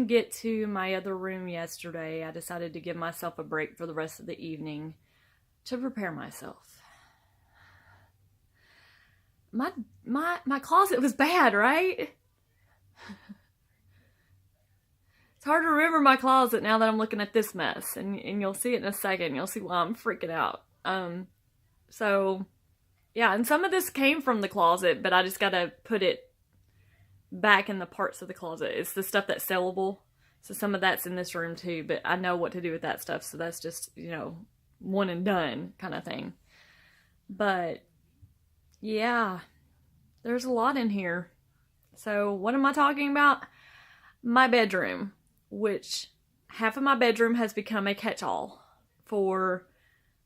didn't get to my other room yesterday, I decided to give myself a break for the rest of the evening to prepare myself. My closet was bad, right? It's hard to remember my closet now that I'm looking at this mess, and you'll see it in a second. You'll see why I'm freaking out. So yeah, and some of this came from the closet, but I just gotta put it back in the parts of the closet. It's the stuff that's sellable. So some of that's in this room too, but I know what to do with that stuff. So that's just, one and done kind of thing. But yeah, there's a lot in here. So what am I talking about? My bedroom, which half of my bedroom has become a catch-all for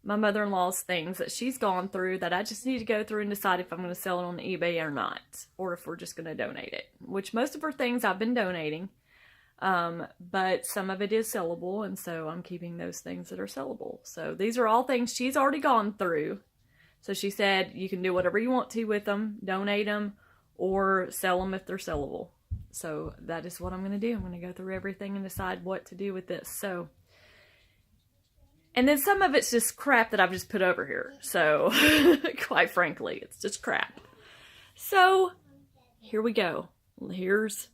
my mother-in-law's things that she's gone through that I just need to go through and decide if I'm going to sell it on eBay or not, or if we're just going to donate it, which most of her things I've been donating, but some of it is sellable, and so I'm keeping those things that are sellable. So these are all things she's already gone through. So she said you can do whatever you want to with them, donate them, or sell them if they're sellable. So that is what I'm going to do. I'm going to go through everything and decide what to do with this. So, and then some of it's just crap that I've just put over here. So, quite frankly, it's just crap. So, here we go. Here's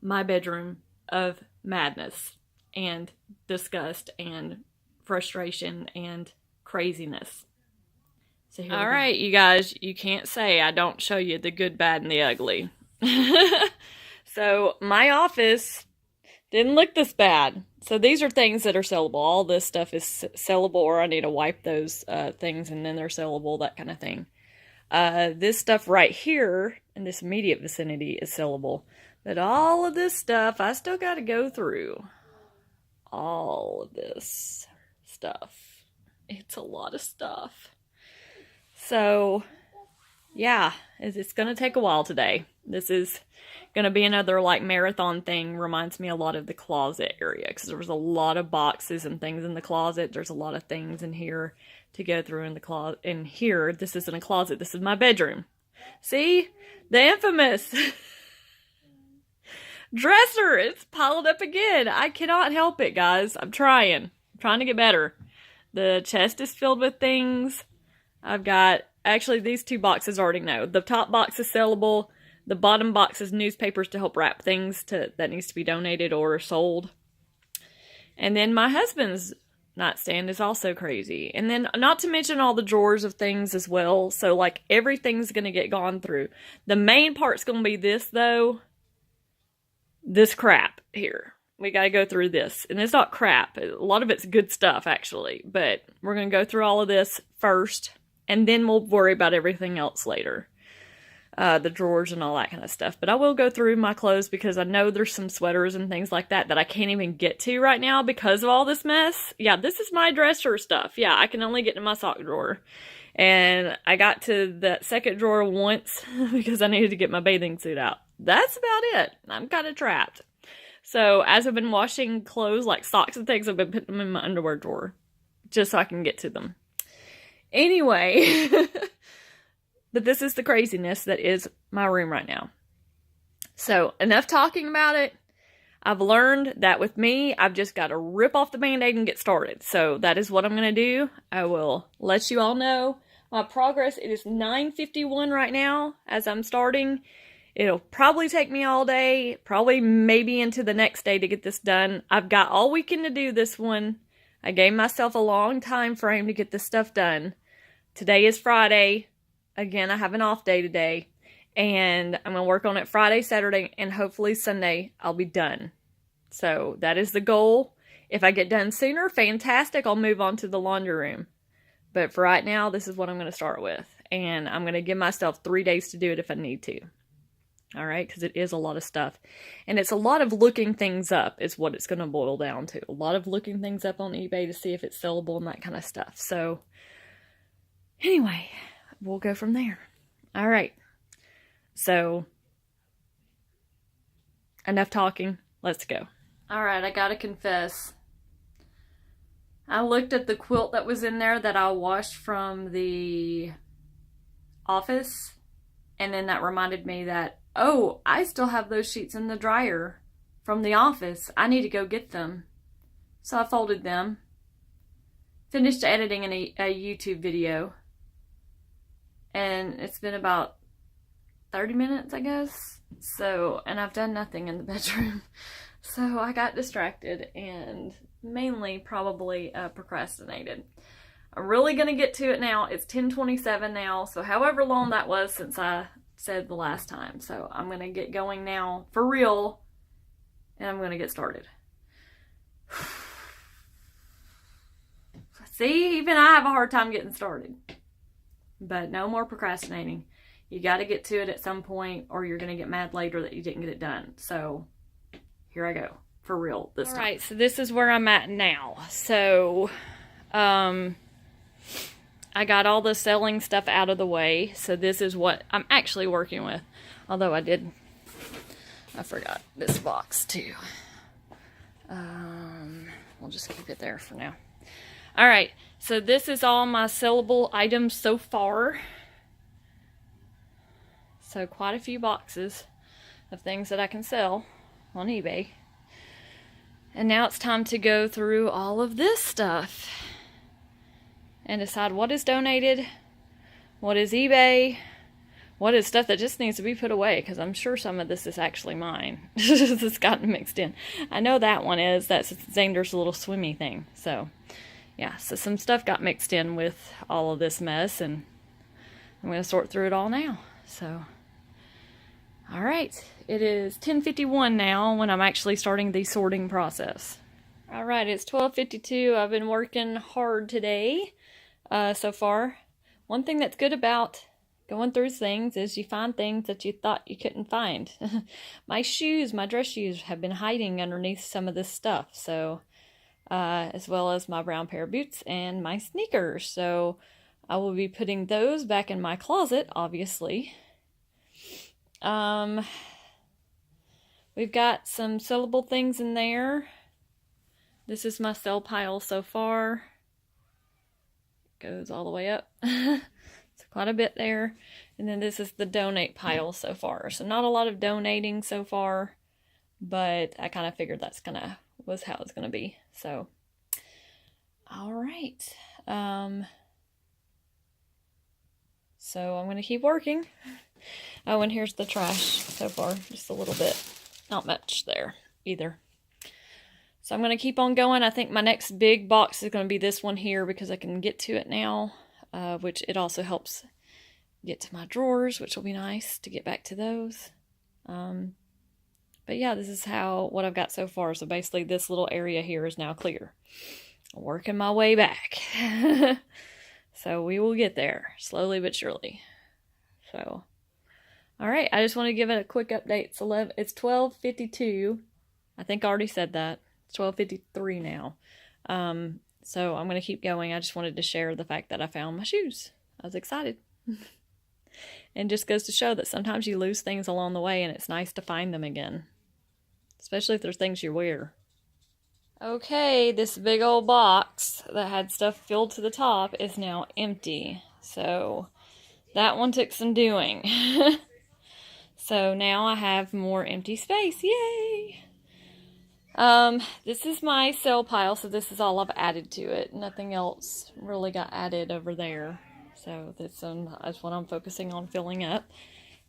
my bedroom of madness and disgust and frustration and craziness. So all right, you guys, you can't say I don't show you the good, bad, and the ugly. So, my office didn't look this bad. So these are things that are sellable. All this stuff is sellable, or I need to wipe those things and then they're sellable, that kind of thing. This stuff right here in this immediate vicinity is sellable. But all of this stuff, I still got to go through. All of this stuff. It's a lot of stuff. So, yeah, it's going to take a while today. This is going to be another marathon thing. Reminds me a lot of the closet area, because there was a lot of boxes and things in the closet. There's a lot of things in here to go through in the closet. In here, this isn't a closet. This is my bedroom. See? The infamous dresser. It's piled up again. I cannot help it, guys. I'm trying to get better. The chest is filled with things. I've got, actually, these two boxes I already know. The top box is sellable. The bottom box is newspapers to help wrap things that needs to be donated or sold. And then my husband's nightstand is also crazy. And then not to mention all the drawers of things as well. So everything's going to get gone through. The main part's going to be this though. This crap here. We got to go through this. And it's not crap. A lot of it's good stuff actually. But we're going to go through all of this first. And then we'll worry about everything else later. The drawers and all that kind of stuff. But I will go through my clothes because I know there's some sweaters and things like that I can't even get to right now because of all this mess. Yeah, this is my dresser stuff. Yeah, I can only get to my sock drawer. And I got to that second drawer once because I needed to get my bathing suit out. That's about it. I'm kind of trapped. So as I've been washing clothes like socks and things, I've been putting them in my underwear drawer just so I can get to them. Anyway... But this is the craziness that is my room right now. So, enough talking about it. I've learned that with me, I've just got to rip off the Band-Aid and get started. So, that is what I'm going to do. I will let you all know my progress. It is 9:51 right now as I'm starting. It'll probably take me all day, probably maybe into the next day to get this done. I've got all weekend to do this one. I gave myself a long time frame to get this stuff done. Today is Friday. Again, I have an off day today, and I'm going to work on it Friday, Saturday, and hopefully Sunday I'll be done. So that is the goal. If I get done sooner, fantastic, I'll move on to the laundry room. But for right now, this is what I'm going to start with, and I'm going to give myself 3 days to do it if I need to. All right, because it is a lot of stuff, and it's a lot of looking things up is what it's going to boil down to. A lot of looking things up on eBay to see if it's sellable and that kind of stuff. So anyway... we'll go from there. All right. So, enough talking. Let's go. All right, I gotta confess. I looked at the quilt that was in there that I washed from the office, and then that reminded me that, oh, I still have those sheets in the dryer from the office. I need to go get them. So I folded them. Finished editing a YouTube video. And it's been about 30 minutes, I guess. So, and I've done nothing in the bedroom. So I got distracted and mainly probably procrastinated. I'm really going to get to it now. It's 10:27 now, so however long that was since I said the last time. So I'm going to get going now for real, and I'm going to get started. See, even I have a hard time getting started. But no more procrastinating. You got to get to it at some point, or you're going to get mad later that you didn't get it done. So here I go, for real this time. All right, so this is where I'm at now. So, I got all the selling stuff out of the way. So this is what I'm actually working with. Although I forgot this box too. We'll just keep it there for now. All right, so this is all my sellable items so far. So quite a few boxes of things that I can sell on eBay. And now it's time to go through all of this stuff and decide what is donated, what is eBay, what is stuff that just needs to be put away, because I'm sure some of this is actually mine. It's gotten mixed in. I know that one is. That's Xander's little swimmy thing. So, yeah, so some stuff got mixed in with all of this mess, and I'm going to sort through it all now. So, all right, it is 10:51 now when I'm actually starting the sorting process. All right, it's 12:52. I've been working hard today so far. One thing that's good about going through things is you find things that you thought you couldn't find. My shoes, my dress shoes, have been hiding underneath some of this stuff. So, as well as my brown pair of boots and my sneakers. So, I will be putting those back in my closet, obviously. We've got some sellable things in there. This is my sell pile so far. It goes all the way up. It's quite a bit there. And then this is the donate pile so far. So not a lot of donating so far, but I kind of figured was how it's gonna be. So, all right. So I'm gonna keep working. Oh, and here's the trash so far. Just a little bit. Not much there either. So I'm going to keep on going. I think my next big box is going to be this one here because I can get to it now, which it also helps get to my drawers, which will be nice to get back to those. But yeah, this is what I've got so far. So basically this little area here is now clear. I'm working my way back. So we will get there slowly but surely. So, all right, I just want to give it a quick update. It's 12:52. I think I already said that. It's 12:53 now. So I'm going to keep going. I just wanted to share the fact that I found my shoes. I was excited. And just goes to show that sometimes you lose things along the way, and it's nice to find them again. Especially if there's things you wear. Okay, this big old box that had stuff filled to the top is now empty. So that one took some doing. So now I have more empty space. Yay! This is my sell pile, so this is all I've added to it. Nothing else really got added over there. So that's what I'm focusing on filling up.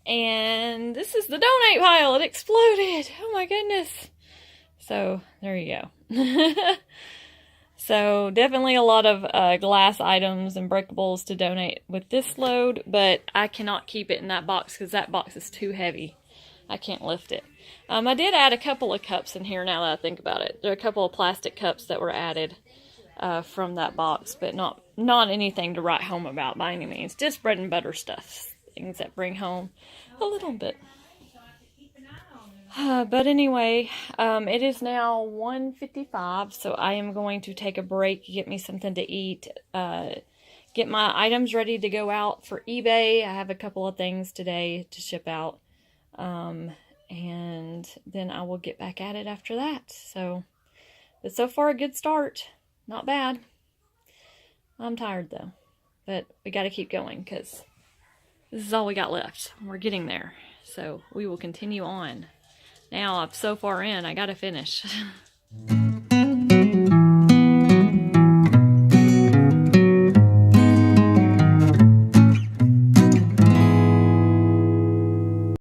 And this is the donate pile. It exploded. Oh my goodness. So there you go. So definitely a lot of glass items and breakables to donate with this load, but I cannot keep it in that box because that box is too heavy. I can't lift it. I did add a couple of cups in here now that I think about it. There are a couple of plastic cups that were added from that box, but not anything to write home about by any means. Just bread and butter stuff. Things that bring home a little bit. But anyway, it is now 1:55, so I am going to take a break, get me something to eat, get my items ready to go out for eBay. I have a couple of things today to ship out, and then I will get back at it after that. But so far a good start. Not bad. I'm tired though, but we got to keep going because this is all we got left. We're getting there, so we will continue on. Now I'm so far in, I gotta finish.